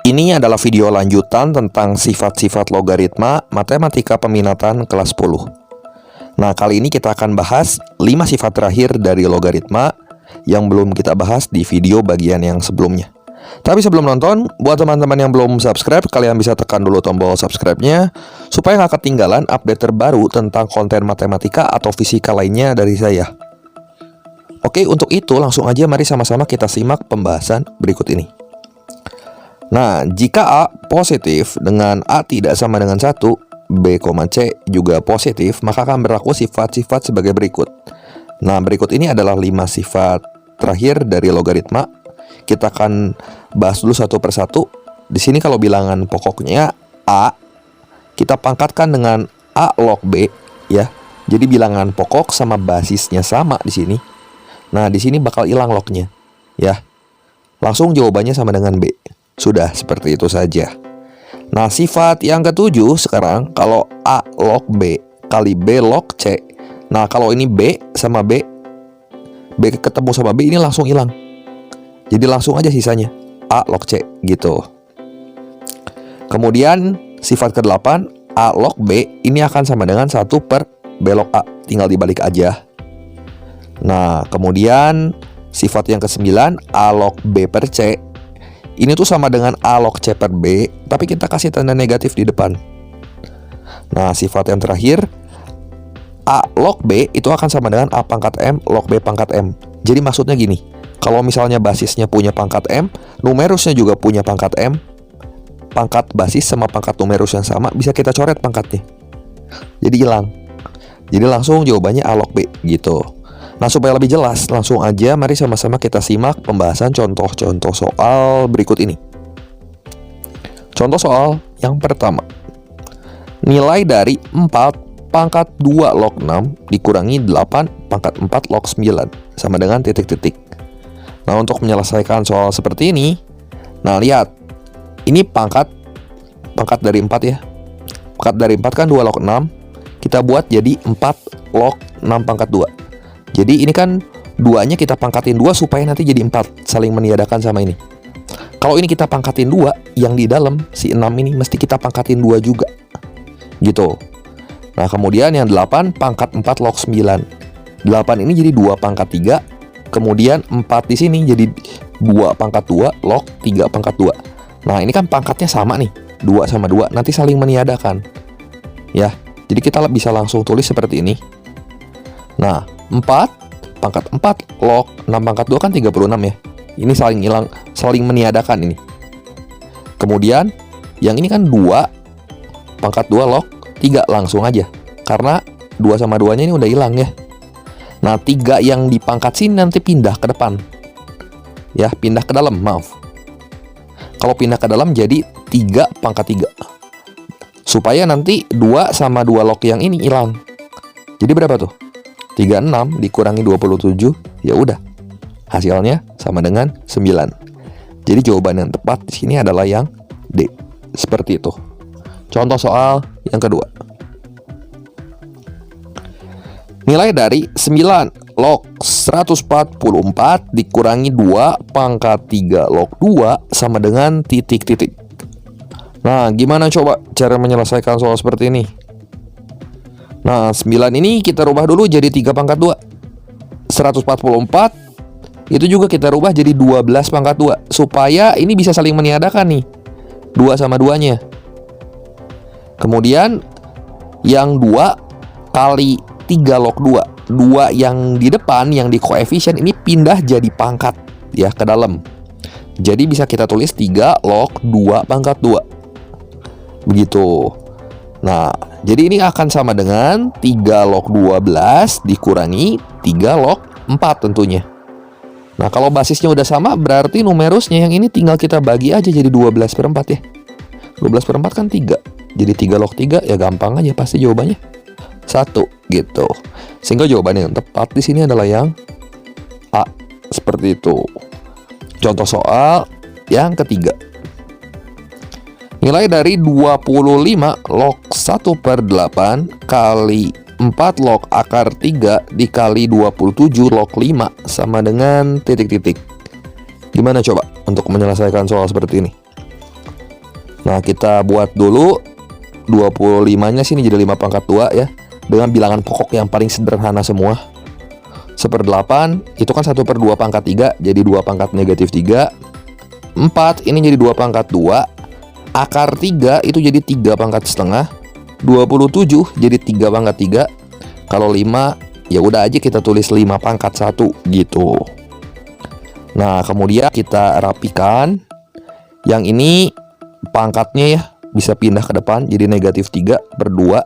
Ini adalah video lanjutan tentang sifat-sifat logaritma matematika peminatan kelas 10. Nah, kali ini kita akan bahas 5 sifat terakhir dari logaritma yang belum kita bahas di video bagian yang sebelumnya. Tapi sebelum nonton, buat teman-teman yang belum subscribe, kalian bisa tekan dulu tombol subscribe-nya supaya nggak ketinggalan update terbaru tentang konten matematika atau fisika lainnya dari saya. Oke, untuk itu langsung aja mari sama-sama kita simak pembahasan berikut ini. Nah, jika A positif dengan A tidak sama dengan 1, B, C juga positif, maka akan berlaku sifat-sifat sebagai berikut. Nah, berikut ini adalah 5 sifat terakhir dari logaritma. Kita akan bahas dulu satu persatu. Di sini kalau bilangan pokoknya A, kita pangkatkan dengan A log B, ya. Jadi bilangan pokok sama basisnya sama di sini. Nah, di sini bakal hilang lognya, ya. Langsung jawabannya sama dengan B. Sudah, seperti itu saja. Nah, sifat yang ketujuh sekarang, kalau A log B kali B log C. Nah, kalau ini B sama B ketemu sama B, ini langsung hilang. Jadi langsung aja sisanya A log C, gitu. Kemudian, sifat ke-8, A log B, ini akan sama dengan 1 per B log A. Tinggal dibalik aja. Nah, kemudian, sifat yang ke-9, A log B per C. Ini tuh sama dengan A log C per B, tapi kita kasih tanda negatif di depan. Nah, sifat yang terakhir, A log B itu akan sama dengan A pangkat M log B pangkat M. Jadi maksudnya gini, kalau misalnya basisnya punya pangkat M, numerusnya juga punya pangkat M, pangkat basis sama pangkat numerus yang sama, bisa kita coret pangkatnya. Jadi hilang. Jadi langsung jawabannya A log B, gitu. Nah, supaya lebih jelas, langsung aja mari sama-sama kita simak pembahasan contoh-contoh soal berikut ini. Contoh soal yang pertama. Nilai dari 4 pangkat 2 log 6 dikurangi 8 pangkat 4 log 9 sama dengan titik-titik. Nah, untuk menyelesaikan soal seperti ini, nah lihat, ini pangkat dari 4 ya. Pangkat dari 4 kan 2 log 6, kita buat jadi 4 log 6 pangkat 2. Jadi ini kan 2-nya kita pangkatin 2 supaya nanti jadi 4, saling meniadakan sama ini. Kalau ini kita pangkatin 2, yang di dalam si 6 ini mesti kita pangkatin 2 juga. Gitu. Nah, kemudian yang 8 pangkat 4 log 9. 8 ini jadi 2 pangkat 3. Kemudian 4 di sini jadi 2 pangkat 2 log 3 pangkat 2. Nah, ini kan pangkatnya sama nih. 2 sama 2 nanti saling meniadakan. Ya. Jadi kita bisa langsung tulis seperti ini. Nah, 4 pangkat 4 log 6 pangkat 2 kan 36 ya. Ini saling hilang, saling meniadakan ini. Kemudian yang ini kan 2 pangkat 2 log 3 langsung aja. Karena 2 sama 2-nya ini udah hilang ya. Nah, 3 yang dipangkat sini nanti pindah ke depan. Ya, pindah ke dalam, maaf. Kalau pindah ke dalam jadi 3 pangkat 3. Supaya nanti 2 sama 2 log yang ini hilang. Jadi berapa tuh? 36 dikurangi 27, ya udah. Hasilnya sama dengan 9. Jadi jawaban yang tepat di sini adalah yang D. Seperti itu. Contoh soal yang kedua. Nilai dari 9 log 144 dikurangi 2 pangkat 3 log 2 sama dengan titik-titik. Nah, gimana coba cara menyelesaikan soal seperti ini? Nah, 9 ini kita rubah dulu jadi 3 pangkat 2. 144 itu juga kita rubah jadi 12 pangkat 2. Supaya ini bisa saling meniadakan nih, 2 sama 2-nya. Kemudian yang 2 kali 3 log 2. 2 yang di depan, yang di koefisien ini pindah jadi pangkat ya ke dalam. Jadi bisa kita tulis 3 log 2 pangkat 2. Begitu. Nah, jadi ini akan sama dengan 3 log 12 dikurangi 3 log 4 tentunya. Nah, kalau basisnya udah sama, berarti numerusnya yang ini tinggal kita bagi aja jadi 12 per 4 ya. 12 per 4 kan 3. Jadi 3 log 3 ya gampang aja, pasti jawabannya 1 gitu. Sehingga jawaban yang tepat di sini adalah yang A. Seperti itu. Contoh soal yang ketiga. Nilai dari 25 log 1 per 8 kali 4 log akar 3 dikali 27 log 5 sama dengan titik-titik. Gimana coba untuk menyelesaikan soal seperti ini? Nah, kita buat dulu 25-nya sini jadi 5 pangkat 2 ya, dengan bilangan pokok yang paling sederhana semua. 1/8 itu kan 1/2 pangkat 3, jadi 2 pangkat negatif 3. 4 ini jadi 2 pangkat 2. Akar 3 itu jadi 3 pangkat setengah. 27 jadi 3 pangkat 3. Kalau 5 ya udah aja kita tulis 5 pangkat 1 gitu. Nah, kemudian kita rapikan. Yang ini pangkatnya ya bisa pindah ke depan jadi negatif 3/2.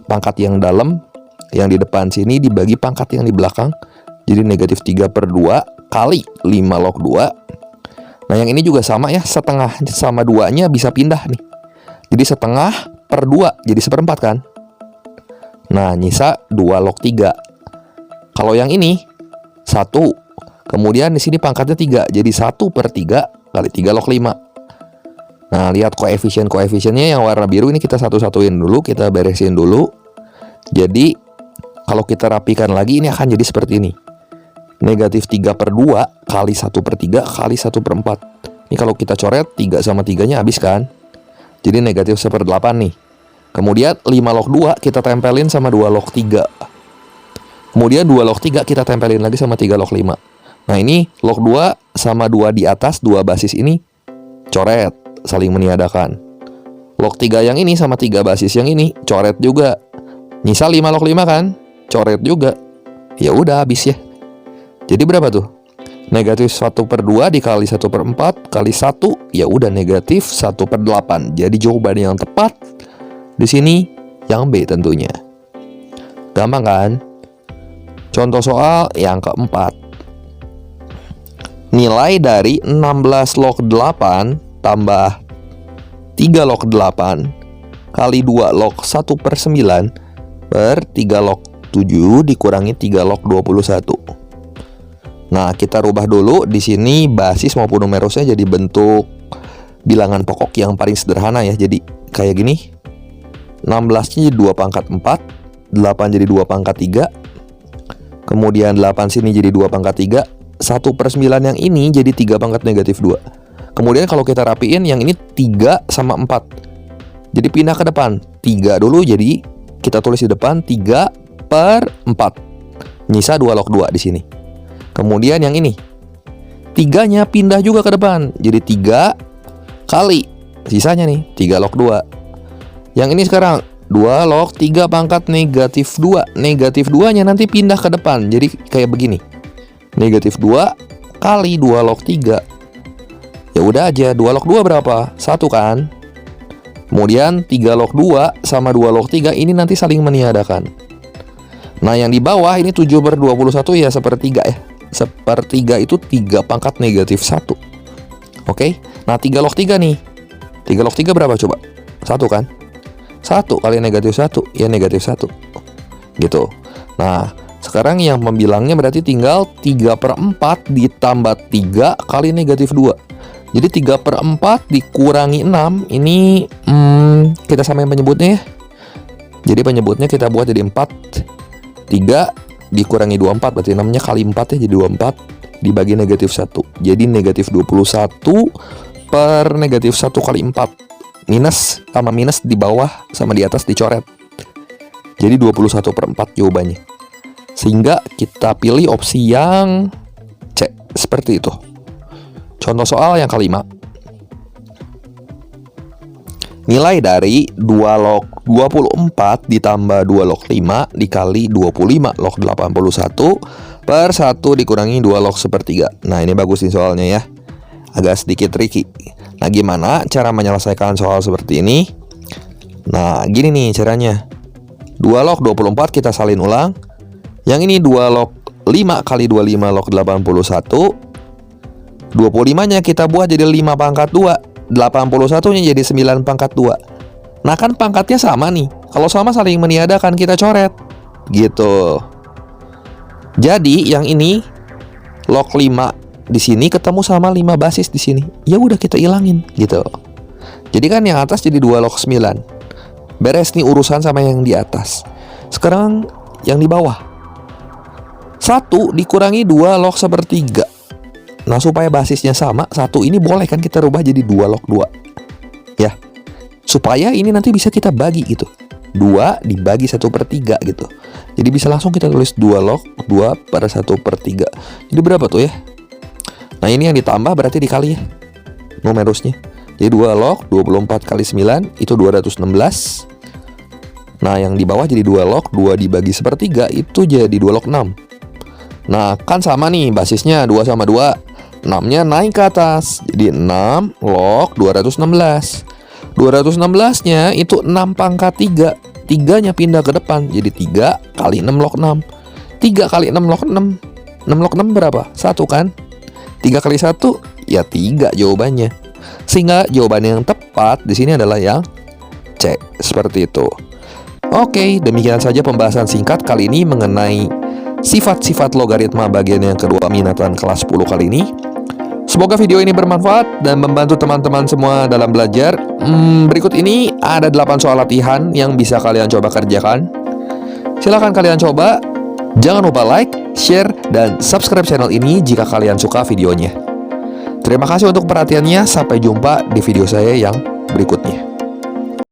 Pangkat yang dalam, yang di depan sini dibagi pangkat yang di belakang, jadi negatif 3/2 kali 5 log 2. Nah, yang ini juga sama ya, setengah sama 2-nya bisa pindah nih. Jadi setengah per 2, jadi 1/4 kan. Nah, nyisa 2 log 3. Kalau yang ini 1. Kemudian di sini pangkatnya 3, jadi 1/3 kali 3 log 5. Nah, lihat koefisien-koefisiennya yang warna biru ini kita satu-satuin dulu, kita beresin dulu. Jadi kalau kita rapikan lagi ini akan jadi seperti ini. Negatif 3/2 kali 1/3 kali 1/4. Ini kalau kita coret 3 sama 3-nya habis kan. Jadi negatif 1/8 nih. Kemudian 5 log 2 kita tempelin sama 2 log 3. Kemudian 2 log 3 kita tempelin lagi sama 3 log 5. Nah, ini log 2 sama 2 di atas, 2 basis ini coret, saling meniadakan. Log 3 yang ini sama 3 basis yang ini coret juga. Nyisa 5 log 5 kan? Coret juga. Ya udah habis ya. Jadi berapa tuh? Negatif 1/2 dikali 1/4 kali 1, ya udah negatif 1/8. Jadi jawaban yang tepat di sini yang B tentunya. Gampang kan? Contoh soal yang keempat. Nilai dari 16 log 8 tambah 3 log 8 kali 2 log 1/9 per 3 log 7 dikurangi 3 log 21. Nah, kita rubah dulu di sini basis maupun numerusnya jadi bentuk bilangan pokok yang paling sederhana ya. Jadi kayak gini. 16-nya jadi 2 pangkat 4, 8 jadi 2 pangkat 3. Kemudian 8 sini jadi 2 pangkat 3. 1/9 yang ini jadi 3 pangkat negatif 2. Kemudian kalau kita rapiin yang ini 3 sama 4. Jadi pindah ke depan. 3 dulu jadi kita tulis di depan 3/4. Nyisa 2 log 2 di sini. Kemudian yang ini 3-nya pindah juga ke depan. Jadi 3 kali sisanya nih 3 log 2. Yang ini sekarang 2 log 3 pangkat negatif 2. Negatif 2-nya nanti pindah ke depan. Jadi kayak begini. Negatif 2 kali 2 log 3. Ya udah aja, 2 log 2 berapa? 1 kan? Kemudian 3 log 2 sama 2 log 3 ini nanti saling meniadakan. Nah, yang di bawah ini 7/21 ya 1/3 ya. 1/3 itu 3 pangkat negatif 1. Oke? Nah, 3 log 3 nih. 3 log 3 berapa coba? 1 kan? 1 kali negatif 1 ya negatif 1. Gitu. Nah, sekarang yang membilangnya berarti tinggal 3/4 ditambah 3 kali negatif 2. Jadi 3/4 dikurangi 6. Ini kita samain penyebutnya ya. Jadi penyebutnya kita buat jadi 4. 3 dikurangi 24 berarti 6-nya kali 4 ya, jadi 24 dibagi negatif 1. Jadi negatif 21 per negatif 1 kali 4. Minus sama minus di bawah sama di atas dicoret. Jadi 21/4 jawabannya. Sehingga kita pilih opsi yang C. Seperti itu. Contoh soal yang kelima. Nilai dari 2 log 24 ditambah 2 log 5 dikali 25 log 81 per 1 dikurangi 2 log 1/3. Nah, ini bagus nih soalnya ya. Agak sedikit tricky. Nah, gimana cara menyelesaikan soal seperti ini? Nah, gini nih caranya. 2 log 24 kita salin ulang. Yang ini 2 log 5 kali 25 log 81. 25-nya kita buat jadi 5 pangkat 2. 81-nya jadi 9 pangkat 2. Nah, kan pangkatnya sama nih. Kalau sama saling meniadakan kita coret. Gitu. Jadi yang ini log 5 di sini ketemu sama 5 basis di sini. Ya udah kita ilangin gitu. Jadi kan yang atas jadi 2 log 9. Beres nih urusan sama yang di atas. Sekarang yang di bawah. 1 dikurangi 2 log 1/3. Nah, supaya basisnya sama, 1 ini boleh kan kita rubah jadi 2 log 2. ya. Supaya ini nanti bisa kita bagi gitu. 2 dibagi 1/3 gitu. Jadi bisa langsung kita tulis 2 log 2/1/3. Jadi berapa tuh ya? Nah ini yang ditambah berarti dikali ya numerusnya. Jadi 2 log 24 kali 9 itu 216. Nah yang di bawah jadi 2 log 2 dibagi 1/3 itu jadi 2 log 6. Nah kan sama nih basisnya 2 sama 2. 6-nya naik ke atas. Jadi 6 log 216. 216-nya itu 6 pangkat 3. 3-nya pindah ke depan. Jadi 3 kali 6 log 6. 3 kali 6 log 6. 6 log 6 berapa? 1 kan? 3 kali 1 ya 3 jawabannya. Sehingga jawaban yang tepat di sini adalah yang C. Seperti itu. Oke, demikian saja pembahasan singkat kali ini mengenai sifat-sifat logaritma bagian yang kedua minatan kelas 10 kali ini. Semoga video ini bermanfaat dan membantu teman-teman semua dalam belajar. Berikut ini ada 8 soal latihan yang bisa kalian coba kerjakan. Silahkan kalian coba. Jangan lupa like, share, dan subscribe channel ini jika kalian suka videonya. Terima kasih untuk perhatiannya. Sampai jumpa di video saya yang berikutnya.